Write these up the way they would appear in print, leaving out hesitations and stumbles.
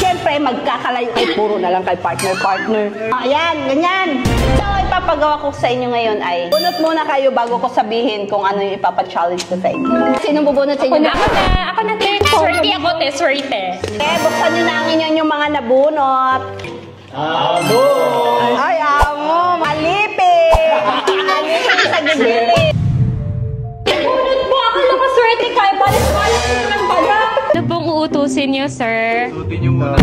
Siyempre, magkakalayo kayo. Puro na lang kay partner. Ayan, ganyan. So, ipapagawa ko sa inyo ngayon ay bunot muna kayo bago ko sabihin kung ano yung ipapachallenge ko sa inyo. Sino bubunot sa inyo? Ako na, te. Swerte ako, te. Swerte. Buksan nyo na ang inyong mga nabunot. Amo! Ay, amo! Malipin! Malipin sa gilid. Bunot mo! Ako nakaswerte ka. Balis-balis naman pala. Ano pong uutusin niyo, sir? Lutin niyo muna.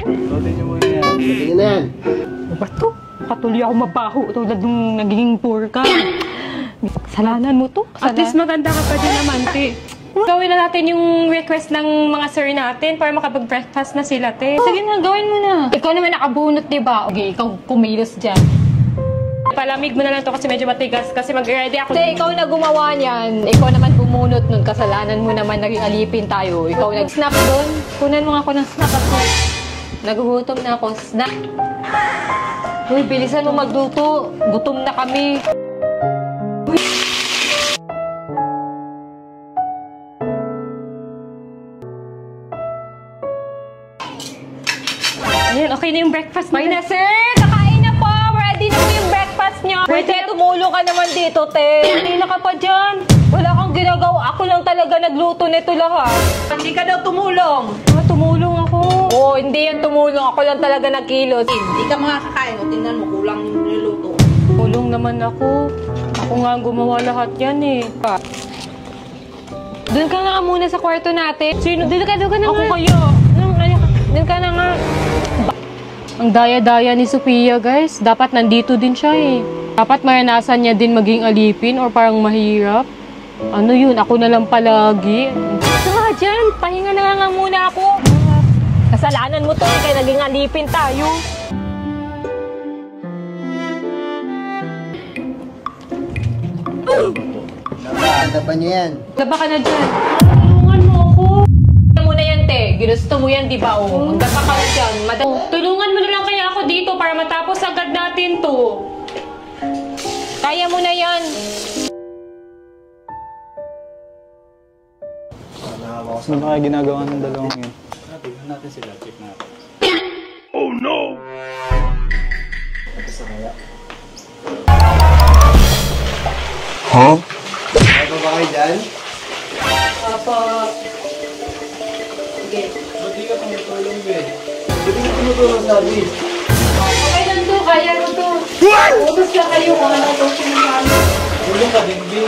Lutin niyo muna yan. Sige na yan. Ba't to? Katuloy ako mabaho tulad nung naging poor ka. Kasalanan mo to. At least maganda ka pa din naman, te. Gawin na natin yung request ng mga sir natin para makapag-breakfast na sila, te. Sige na, gawin mo na. Ikaw naman nakabunot, diba? Okay, ikaw kumilos dyan. Palamig mo na lang to kasi medyo matigas kasi mag-ready ako. Te, ikaw na gumawa niyan. Ikaw naman bumunot nun. Kasalanan mo naman naging alipin tayo. Ikaw nag-snap doon. Kunan mo nga ako ng snap ako. Nagugutom na ako. Snap. Uy, bilisan mo magluto. Gutom na kami. Ayan, okay na yung breakfast mo. May na, sir! Kakain na po! Ready na po yung breakfast niyo. Pwede, tumulong ka naman dito, te. Hindi na ka pa dyan. Wala kang ginagawa. Ako lang talaga nagluto nito lahat. Hindi ka daw tumulong. Tumulong ako. Oo, hindi yan tumulong. Ako lang talaga nagkilos. Hindi ka makakakain. O, tingnan mo, kulang yung niluto. Tulong naman ako. Ako nga ang gumawa lahat yan eh. Doon ka nga muna sa kwarto natin. Sino? Doon ka na Ako nga. kaya. Doon ka na nga. Ang daya-daya ni Sophia, guys. Dapat nandito din siya eh. Dapat maranasan niya din maging alipin or parang mahirap. Ano yun? Ako na lang palagi. Saka dyan, pahinga na nga muna ako. Kasalanan mo to eh, kaya naging alipin tayo. Napakadapan niyo yan. Gaba ka na dyan. Tulungan mo ako. Ano mo na yan, te? Ginusto mo yan, di ba? O, magdapa ka na dyan. Tulungan mo na lang kaya ako dito para matapos agad natin to. Kaya mo na yan. Ano ba kaya ginagawa ng dalawang yun? Tignan natin sila. Check natin. Oh no! Ito sa kaya. Huh? Ano ba kayo dyan? Papa. Sige. Ba't di ka tumutulong, be? Ba't di ka tumutulong, sabi? Okay lang to, kaya mo to. Ubus lang kayo kung anong to sinungan. Tulong ka din, be.